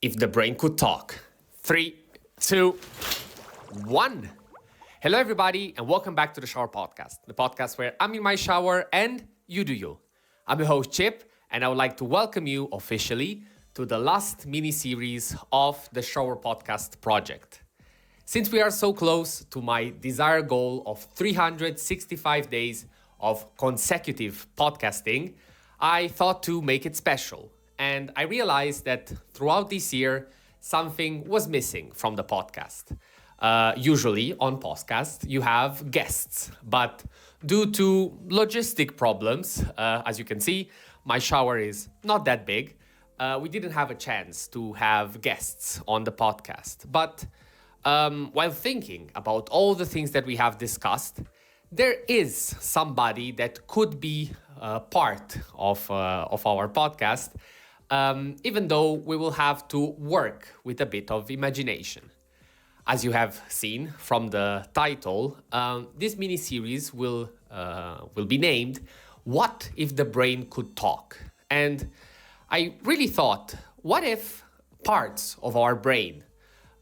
if the brain could talk. 3, 2, 1. Hello, everybody, and welcome back to the Shower Podcast, the podcast where I'm in my shower and you do you. I'm your host, Chip, and I would like to welcome you officially to the last mini-series of the Shower Podcast project. Since we are so close to my desired goal of 365 days of consecutive podcasting, I thought to make it special. And I realized that throughout this year, something was missing from the podcast. Usually on podcasts, you have guests, but due to logistic problems, as you can see, my shower is not that big. We didn't have a chance to have guests on the podcast. But while thinking about all the things that we have discussed, there is somebody that could be part of our podcast, even though we will have to work with a bit of imagination. As you have seen from the title, this mini-series will be named "What If the Brain Could Talk?" And I really thought, what if parts of our brain,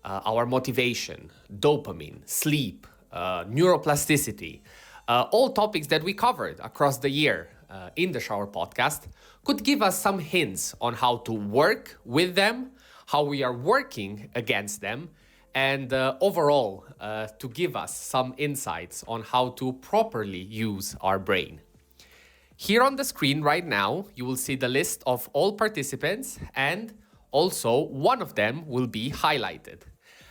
our motivation, dopamine, sleep, neuroplasticity, all topics that we covered across the year in the Shower Podcast, could give us some hints on how to work with them, how we are working against them, and overall to give us some insights on how to properly use our brain. Here on the screen right now, you will see the list of all participants, and also one of them will be highlighted.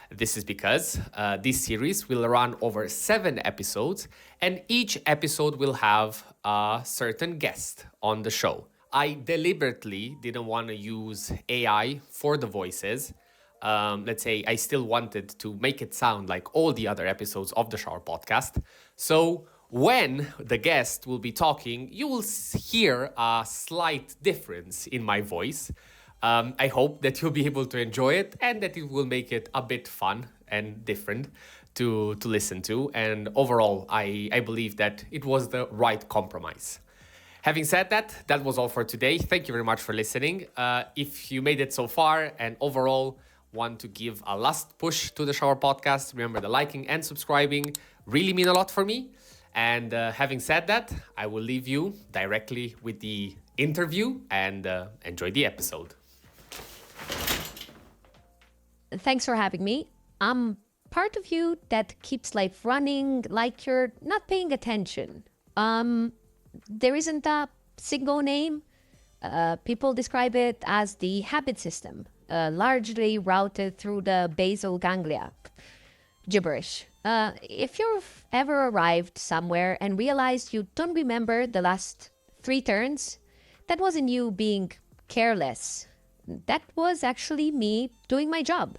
This is because this series will run over 7 episodes, and each episode will have a certain guest on the show. I deliberately didn't want to use AI for the voices. Let's say I still wanted to make it sound like all the other episodes of the Shower Podcast. So when the guest will be talking, you will hear a slight difference in my voice. I hope that you'll be able to enjoy it and that it will make it a bit fun and different to listen to. And overall, I believe that it was the right compromise. Having said that, that was all for today. Thank you very much for listening. If you made it so far and overall want to give a last push to the Shower Podcast, remember the liking and subscribing really mean a lot for me. And having said that, I will leave you directly with the interview and enjoy the episode. Thanks for having me. I'm part of you that keeps life running like you're not paying attention. There isn't a single name. People describe it as the habit system, largely routed through the basal ganglia. Gibberish. If you've ever arrived somewhere and realized you don't remember the last 3 turns, that wasn't you being careless. That was actually me doing my job.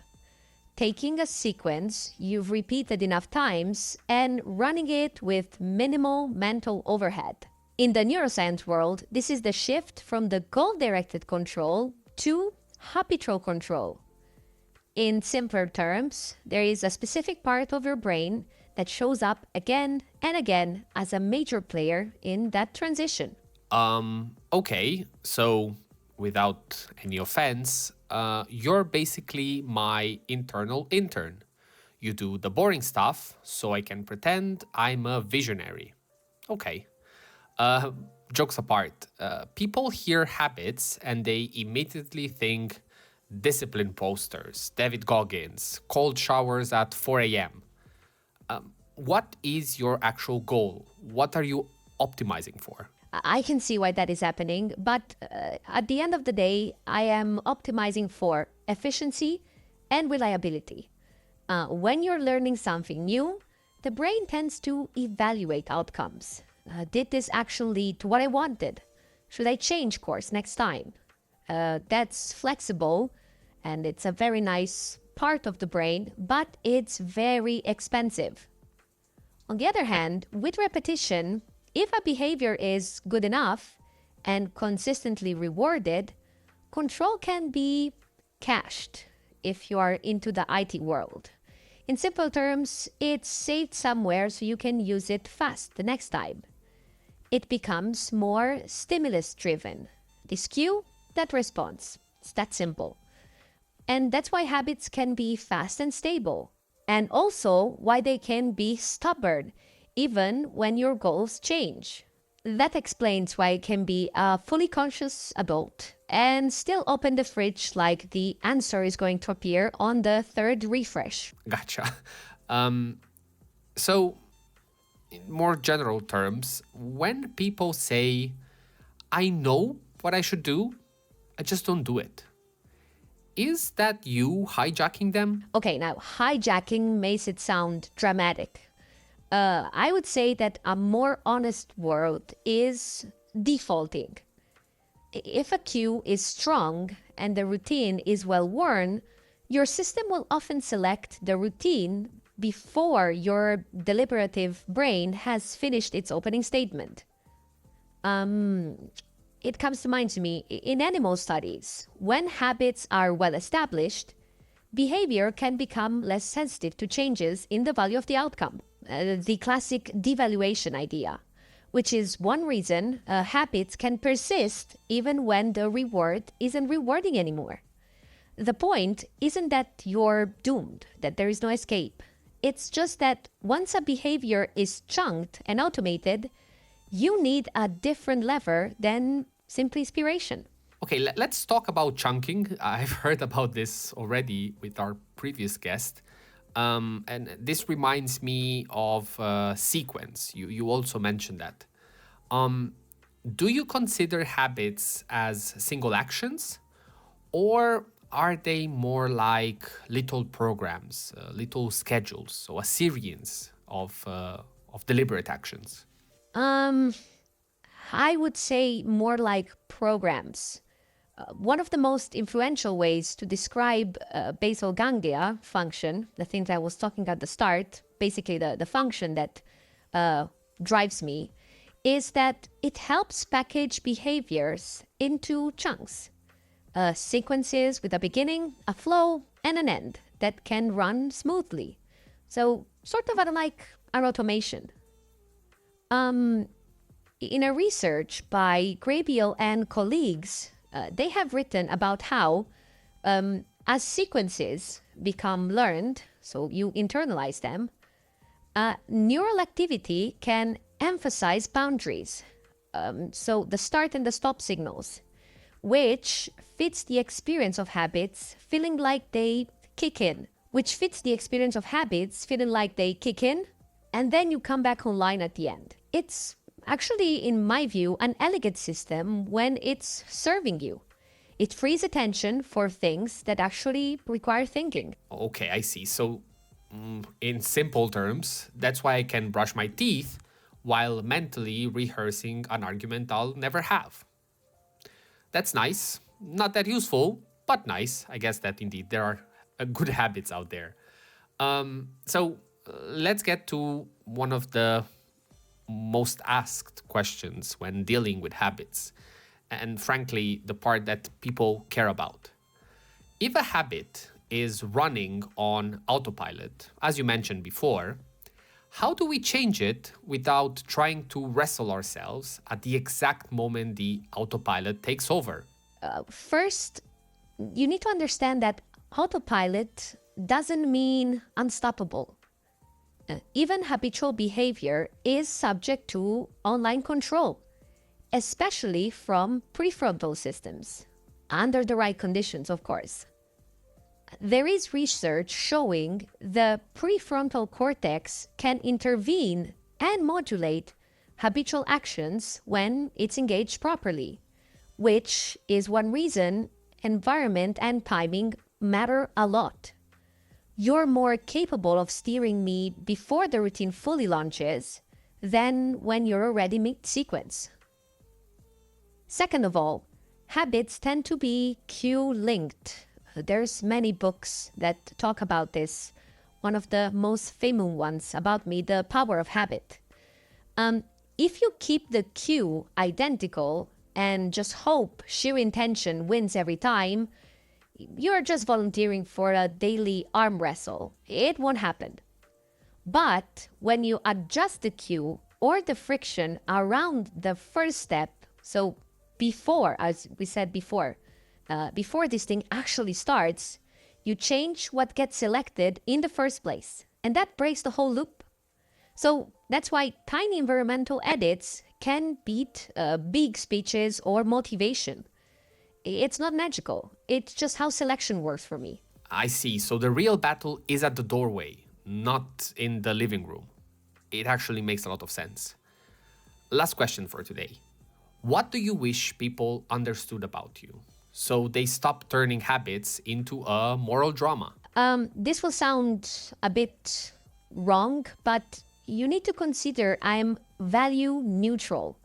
Taking a sequence you've repeated enough times and running it with minimal mental overhead. In the neuroscience world, this is the shift from the goal-directed control to habitual control. In simpler terms, there is a specific part of your brain that shows up again and again as a major player in that transition. Okay, so without any offense, you're basically my internal intern. You do the boring stuff so I can pretend I'm a visionary. Okay. Jokes apart, people hear habits and they immediately think discipline posters, David Goggins, cold showers at 4 a.m. What is your actual goal? What are you optimizing for? I can see why that is happening, but at the end of the day, I am optimizing for efficiency and reliability. When you're learning something new, the brain tends to evaluate outcomes. Did this actually lead to what I wanted? Should I change course next time? That's flexible, and it's a very nice part of the brain, but it's very expensive. On the other hand, with repetition, if a behavior is good enough and consistently rewarded, control can be cached if you are into the IT world. In simple terms, it's saved somewhere so you can use it fast the next time. It becomes more stimulus-driven. This cue, that response. It's that simple. And that's why habits can be fast and stable. And also why they can be stubborn, even when your goals change. That explains why I can be a fully conscious adult and still open the fridge like the answer is going to appear on the third refresh. Gotcha. So, in more general terms, when people say, I know what I should do, I just don't do it. Is that you hijacking them? Okay, now hijacking makes it sound dramatic. I would say that a more honest word is defaulting. If a cue is strong and the routine is well worn, your system will often select the routine before your deliberative brain has finished its opening statement. It comes to mind to me in animal studies, when habits are well established, behavior can become less sensitive to changes in the value of the outcome. The classic devaluation idea, which is one reason habits can persist even when the reward isn't rewarding anymore. The point isn't that you're doomed, that there is no escape. It's just that once a behavior is chunked and automated, you need a different lever than simply inspiration. Okay, let's talk about chunking. I've heard about this already with our previous guest. And this reminds me of sequence. You also mentioned that. Do you consider habits as single actions, or are they more like little programs, little schedules, so a series of deliberate actions? Um, I would say more like programs. One of the most influential ways to describe basal ganglia function, the things I was talking at the start, basically the function that drives me, is that it helps package behaviors into chunks, sequences with a beginning, a flow, and an end that can run smoothly. So, sort of like an automation. In a research by Grabiel and colleagues, they have written about how, as sequences become learned, so you internalize them, neural activity can emphasize boundaries. So the start and the stop signals, which fits the experience of habits feeling like they kick in, and then you come back online at the end. It's actually, in my view, an elegant system when it's serving you. It frees attention for things that actually require thinking. Okay, I see. So, in simple terms, that's why I can brush my teeth while mentally rehearsing an argument I'll never have. That's nice. Not that useful, but nice. I guess that indeed there are good habits out there. Let's get to one of the most asked questions when dealing with habits, and frankly, the part that people care about. If a habit is running on autopilot, as you mentioned before, how do we change it without trying to wrestle ourselves at the exact moment the autopilot takes over? First, you need to understand that autopilot doesn't mean unstoppable. Even habitual behavior is subject to online control, especially from prefrontal systems, under the right conditions, of course. There is research showing the prefrontal cortex can intervene and modulate habitual actions when it's engaged properly, which is one reason environment and timing matter a lot. You're more capable of steering me before the routine fully launches than when you're already mid-sequence. Second of all, habits tend to be cue-linked. There's many books that talk about this. One of the most famous ones about me, The Power of Habit. If you keep the cue identical and just hope sheer intention wins every time, you're just volunteering for a daily arm wrestle. It won't happen. But when you adjust the cue or the friction around the first step, so before, as we said before this thing actually starts, You change what gets selected in the first place, and that breaks the whole loop. So that's why tiny environmental edits can beat big speeches or motivation. It's not magical. It's just how selection works for me. I see. So the real battle is at the doorway, not in the living room. It actually makes a lot of sense. Last question for today. What do you wish people understood about you so they stop turning habits into a moral drama? This will sound a bit wrong, but you need to consider I'm value neutral.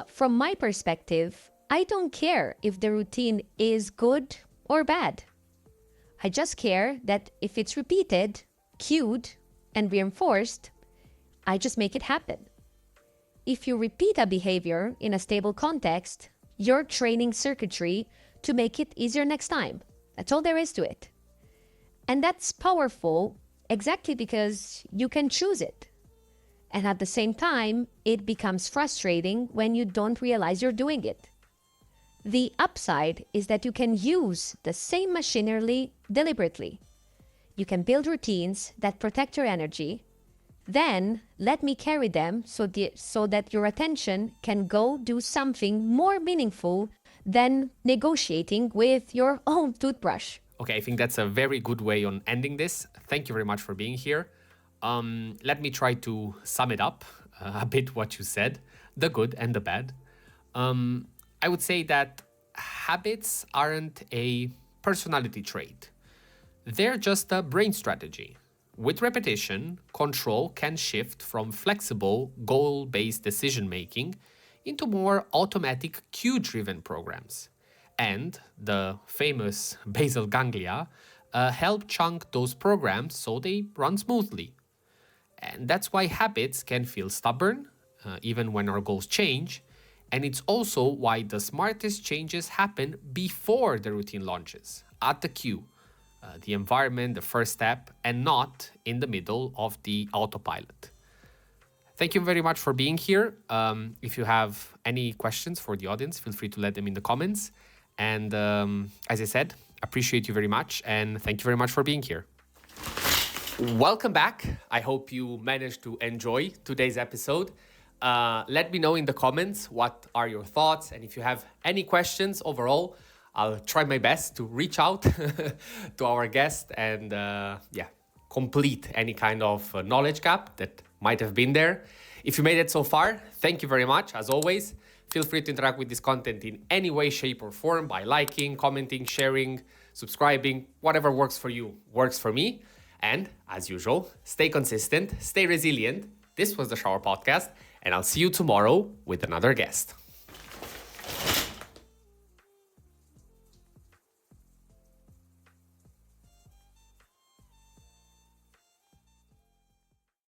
From my perspective, I don't care if the routine is good or bad. I just care that if it's repeated, cued, and reinforced, I just make it happen. If you repeat a behavior in a stable context, you're training circuitry to make it easier next time. That's all there is to it. And that's powerful exactly because you can choose it. And at the same time, it becomes frustrating when you don't realize you're doing it. The upside is that you can use the same machinery deliberately. You can build routines that protect your energy. Then let me carry them so that your attention can go do something more meaningful than negotiating with your own toothbrush. Okay, I think that's a very good way on ending this. Thank you very much for being here. Let me try to sum it up a bit what you said, the good and the bad. I would say that habits aren't a personality trait. They're just a brain strategy. With repetition, control can shift from flexible, goal-based decision-making into more automatic cue-driven programs. And the famous basal ganglia help chunk those programs so they run smoothly. And that's why habits can feel stubborn, even when our goals change. And it's also why the smartest changes happen before the routine launches, at the cue, the environment, the first step, and not in the middle of the autopilot. Thank you very much for being here. If you have any questions for the audience, feel free to let them in the comments. And as I said, appreciate you very much, and thank you very much for being here. Welcome back. I hope you managed to enjoy today's episode. Let me know in the comments what are your thoughts, and if you have any questions overall, I'll try my best to reach out to our guest and complete any kind of knowledge gap that might have been there. If you made it so far, thank you very much. As always, feel free to interact with this content in any way, shape, or form by liking, commenting, sharing, subscribing. Whatever works for you works for me. And as usual, stay consistent, stay resilient. This was the Shower Podcast, and I'll see you tomorrow with another guest.